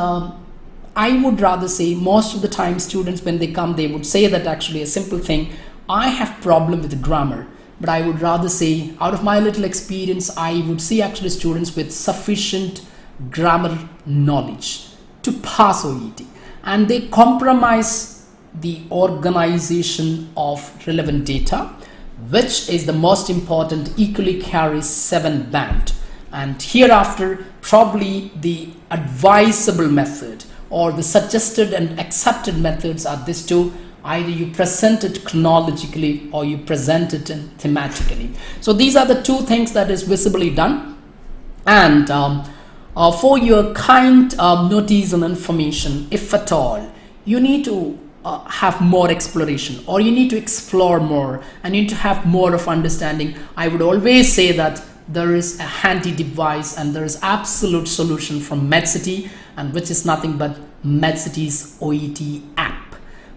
I would rather say most of the time students, when they come, they would say that actually a simple thing, I have problem with grammar. But I would rather say, out of my little experience, I would see actually students with sufficient grammar knowledge to pass OET, and they compromise the organization of relevant data, which is the most important, equally carries 7 band. And hereafter, probably the advisable method or the suggested and accepted methods are these two. Either you present it chronologically or you present it thematically. So these are the two things that is visibly done. And for your kind notice and information, if at all, you need to have more exploration, or you need to explore more and you need to have more of understanding, I would always say that there is a handy device and there is absolute solution from MedCity, and which is nothing but MedCity's OET app.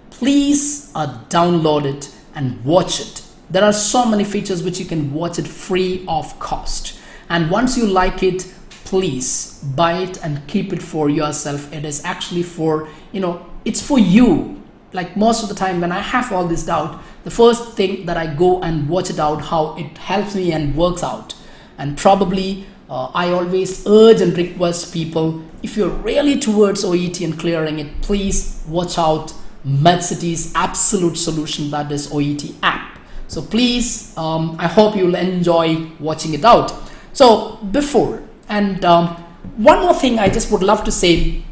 Please download it and watch it. There are so many features which you can watch it free of cost. And once you like it, please buy it and keep it for yourself. It is actually for, it's for you. Like most of the time when I have all this doubt, the first thing that I go and watch it out, how it helps me and works out. And probably I always urge and request people, if you're really towards OET and clearing it, please watch out MedCity's absolute solution, that is OET app. So please, I hope you'll enjoy watching it out. So before, and one more thing I just would love to say,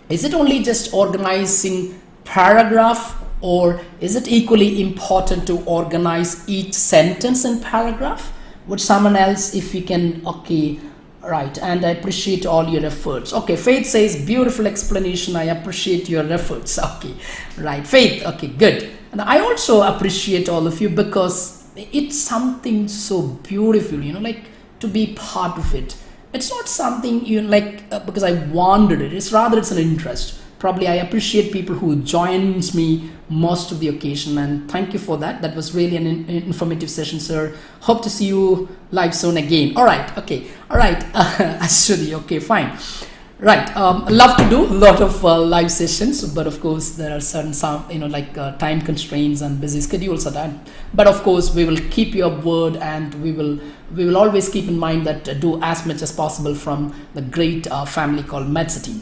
is it only just organizing paragraph, or is it equally important to organize each sentence in paragraph? Would someone else, if you can, okay, right, and I appreciate all your efforts. Okay, Faith says, beautiful explanation, I appreciate your efforts. Okay, right, Faith, okay, good. And I also appreciate all of you, because it's something so beautiful, like to be part of it. It's not something because I wanted it, it's rather it's an interest. Probably I appreciate people who joins me most of the occasion, and thank you for that. That was really an informative session, sir. Hope to see you live soon again. All right, okay, all right, Ashwini, okay, fine. Right, love to do a lot of live sessions, but of course there are certain time constraints and busy schedules at that. But of course we will keep your word, and we will always keep in mind that do as much as possible from the great family called MedCity.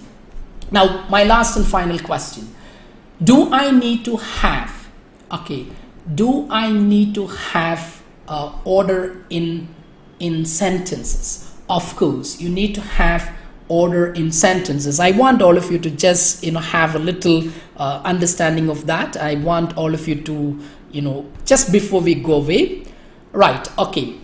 Now, my last and final question: do I need to have order in sentences? Of course, you need to have order in sentences. I want all of you to just have a little understanding of that. I want all of you to just before we go away, right? Okay.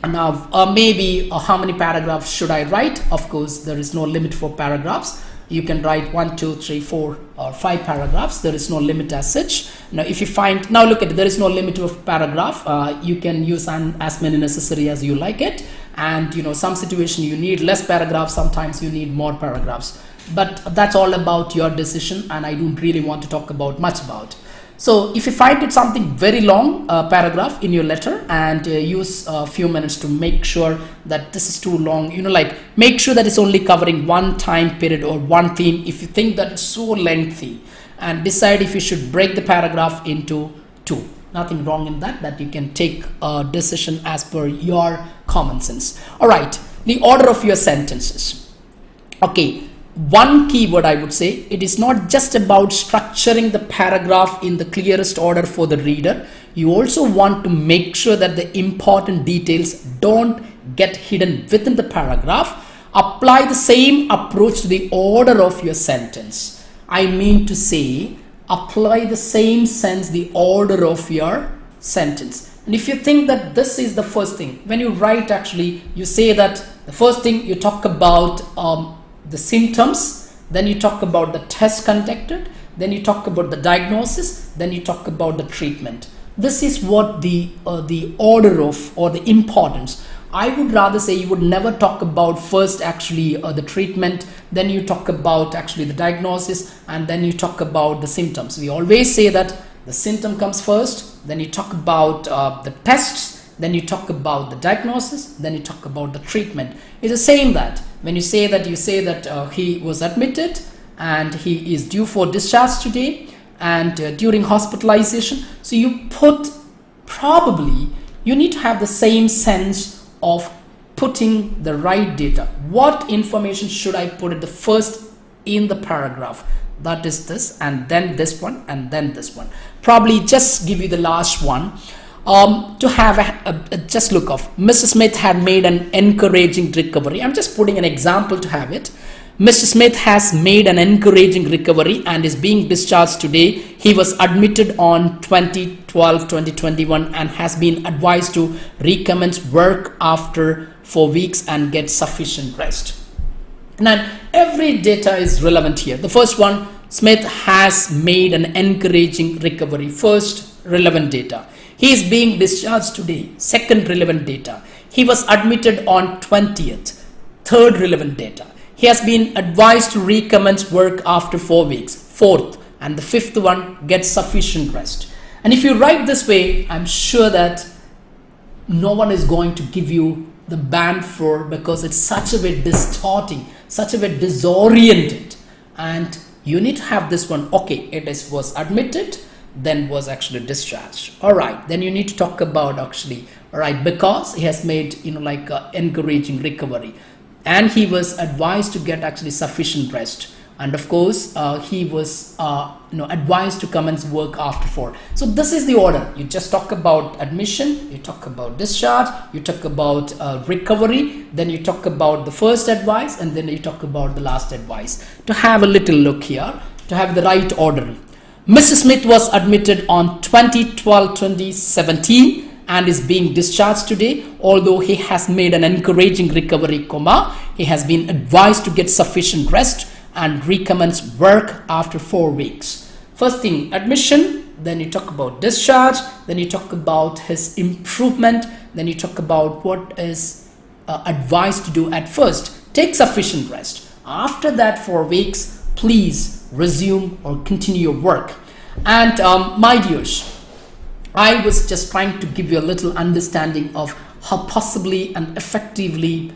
Now maybe how many paragraphs should I write? Of course, there is no limit for paragraphs. You can write 1, 2, 3, 4 or 5 paragraphs. There is no limit as such. Now if you find, now look at it, there is no limit of paragraph. You can use as many necessary as you like it. And some situation you need less paragraphs, sometimes you need more paragraphs. But that's all about your decision, and I don't really want to talk about much about. So if you find it something very long paragraph in your letter, and use a few minutes to make sure that this is too long, make sure that it's only covering one time period or one theme. If you think that it's so lengthy, and decide if you should break the paragraph into 2. Nothing wrong in that you can take a decision as per your common sense. All right, the order of your sentences. Okay. One keyword I would say, it is not just about structuring the paragraph in the clearest order for the reader. You also want to make sure that the important details don't get hidden within the paragraph. Apply the same approach to the order of your sentence. I mean to say, apply the same sense, the order of your sentence. And if you think that this is the first thing, when you write actually, you say that the first thing you talk about the symptoms, then you talk about the test conducted, then you talk about the diagnosis, then you talk about the treatment. This is what the order of, or the importance. I would rather say you would never talk about first actually the treatment, then you talk about actually the diagnosis, and then you talk about the symptoms. We always say that the symptom comes first, then you talk about the tests, then you talk about the diagnosis, then you talk about the treatment. It's the same that when you say that he was admitted and he is due for discharge today, and during hospitalization, so you put, probably you need to have the same sense of putting the right data. What information should I put at the first in the paragraph? That is this, and then this one, and then this one. Probably just give you the last one. To have just look of Mr. Smith had made an encouraging recovery. I'm just putting an example to have it. Mr. Smith has made an encouraging recovery and is being discharged today. He was admitted on 20/12/2021 and has been advised to recommence work after 4 weeks and get sufficient rest. Now, every data is relevant here. The first one, Smith has made an encouraging recovery. First, relevant data. He is being discharged today. Second, relevant data. He was admitted on 20th. Third, relevant data. He has been advised to recommence work after 4 weeks. Fourth, and the fifth one, get sufficient rest. And if you write this way, I'm sure that no one is going to give you the band 4, because it's such a way distorting, such a way disoriented. And you need to have this one. Okay, it was admitted, then was actually discharged. All right, then you need to talk about actually, all right, because he has made, like encouraging recovery, and he was advised to get actually sufficient rest, and of course he was advised to commence work after 4. So this is the order. You just talk about admission, you talk about discharge, you talk about recovery, then you talk about the first advice, and then you talk about the last advice. To have a little look here, to have the right order. Mr. Smith was admitted on 20/12/2017 and is being discharged today. Although he has made an encouraging recovery, he has been advised to get sufficient rest and recommence work after 4 weeks. First thing, admission, then you talk about discharge, then you talk about his improvement, then you talk about what is advised to do at first. Take sufficient rest. After that 4 weeks, please resume or continue your work. And my dears, I was just trying to give you a little understanding of how possibly and effectively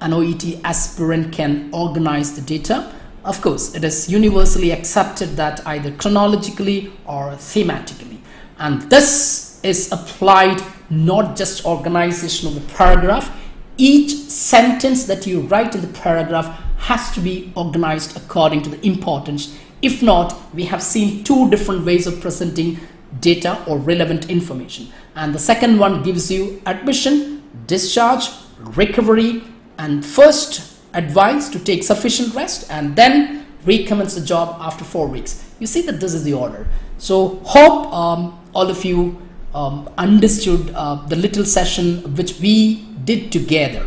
an OET aspirant can organize the data. Of course, it is universally accepted that either chronologically or thematically. And this is applied not just organization of the paragraph. Each sentence that you write in the paragraph has to be organized according to the importance. If not, we have seen 2 different ways of presenting data or relevant information. And the second one gives you admission, discharge, recovery, and first advice to take sufficient rest, and then recommence the job after 4 weeks. You see that this is the order. So hope all of you understood the little session which we did together.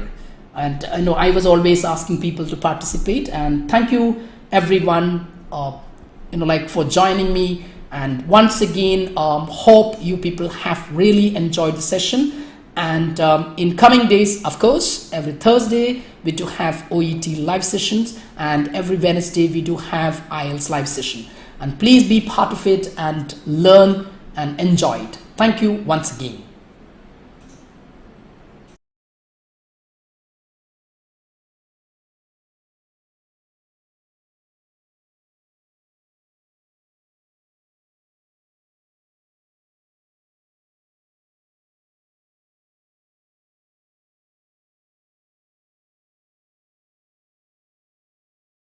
And I know I was always asking people to participate, and thank you everyone for joining me. And once again, hope you people have really enjoyed the session. And in coming days, of course, every Thursday we do have OET live sessions, and every Wednesday we do have IELTS live session. And please be part of it and learn and enjoy it. Thank you once again.